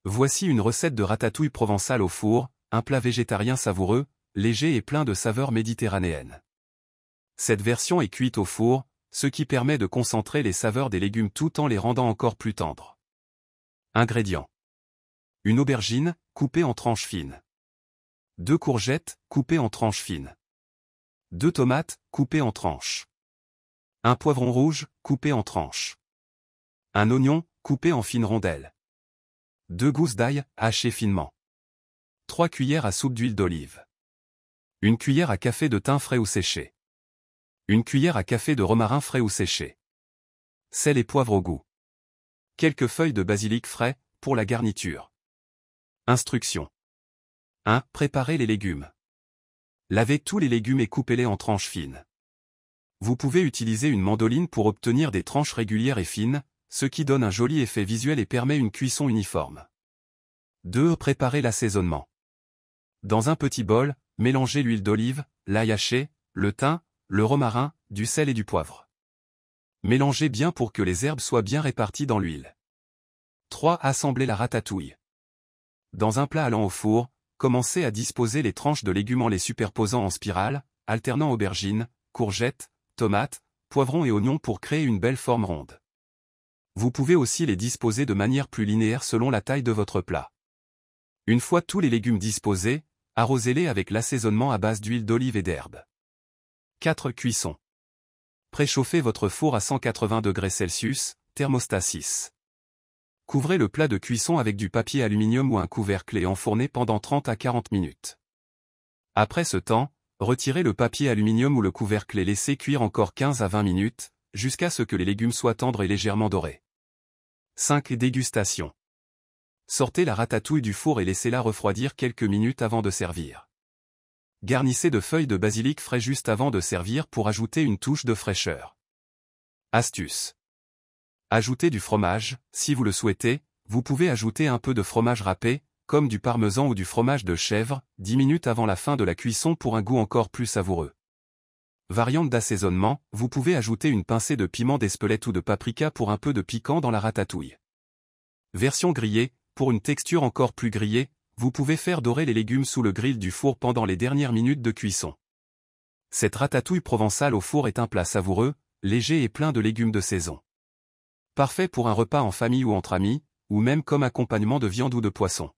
Voici une recette de ratatouille provençale au four, un plat végétarien savoureux, léger et plein de saveurs méditerranéennes. Cette version est cuite au four, ce qui permet de concentrer les saveurs des légumes tout en les rendant encore plus tendres. Ingrédients. Une aubergine, coupée en tranches fines. 2 courgettes, coupées en tranches fines. 2 tomates, coupées en tranches. Un poivron rouge, coupé en tranches. Un oignon, coupé en fines rondelles. 2 gousses d'ail, hachées finement. 3 cuillères à soupe d'huile d'olive. 1 cuillère à café de thym frais ou séché. 1 cuillère à café de romarin frais ou séché. Sel et poivre au goût. Quelques feuilles de basilic frais, pour la garniture. Instructions. 1. Préparez les légumes. Lavez tous les légumes et coupez-les en tranches fines. Vous pouvez utiliser une mandoline pour obtenir des tranches régulières et fines, ce qui donne un joli effet visuel et permet une cuisson uniforme. 2. Préparez l'assaisonnement. Dans un petit bol, mélangez l'huile d'olive, l'ail haché, le thym, le romarin, du sel et du poivre. Mélangez bien pour que les herbes soient bien réparties dans l'huile. 3. Assemblez la ratatouille. Dans un plat allant au four, commencez à disposer les tranches de légumes en les superposant en spirale, alternant aubergines, courgettes, tomates, poivrons et oignons pour créer une belle forme ronde. Vous pouvez aussi les disposer de manière plus linéaire selon la taille de votre plat. Une fois tous les légumes disposés, arrosez-les avec l'assaisonnement à base d'huile d'olive et d'herbes. 4. Cuisson. Préchauffez votre four à 180 degrés Celsius, thermostat 6. Couvrez le plat de cuisson avec du papier aluminium ou un couvercle et enfournez pendant 30 à 40 minutes. Après ce temps, retirez le papier aluminium ou le couvercle et laissez cuire encore 15 à 20 minutes, jusqu'à ce que les légumes soient tendres et légèrement dorés. 5. Dégustation. Sortez la ratatouille du four et laissez-la refroidir quelques minutes avant de servir. Garnissez de feuilles de basilic frais juste avant de servir pour ajouter une touche de fraîcheur. Astuce. Ajoutez du fromage, si vous le souhaitez, vous pouvez ajouter un peu de fromage râpé, comme du parmesan ou du fromage de chèvre, 10 minutes avant la fin de la cuisson pour un goût encore plus savoureux. Variante d'assaisonnement, vous pouvez ajouter une pincée de piment d'Espelette ou de paprika pour un peu de piquant dans la ratatouille. Version grillée, pour une texture encore plus grillée, vous pouvez faire dorer les légumes sous le grill du four pendant les dernières minutes de cuisson. Cette ratatouille provençale au four est un plat savoureux, léger et plein de légumes de saison. Parfait pour un repas en famille ou entre amis, ou même comme accompagnement de viande ou de poisson.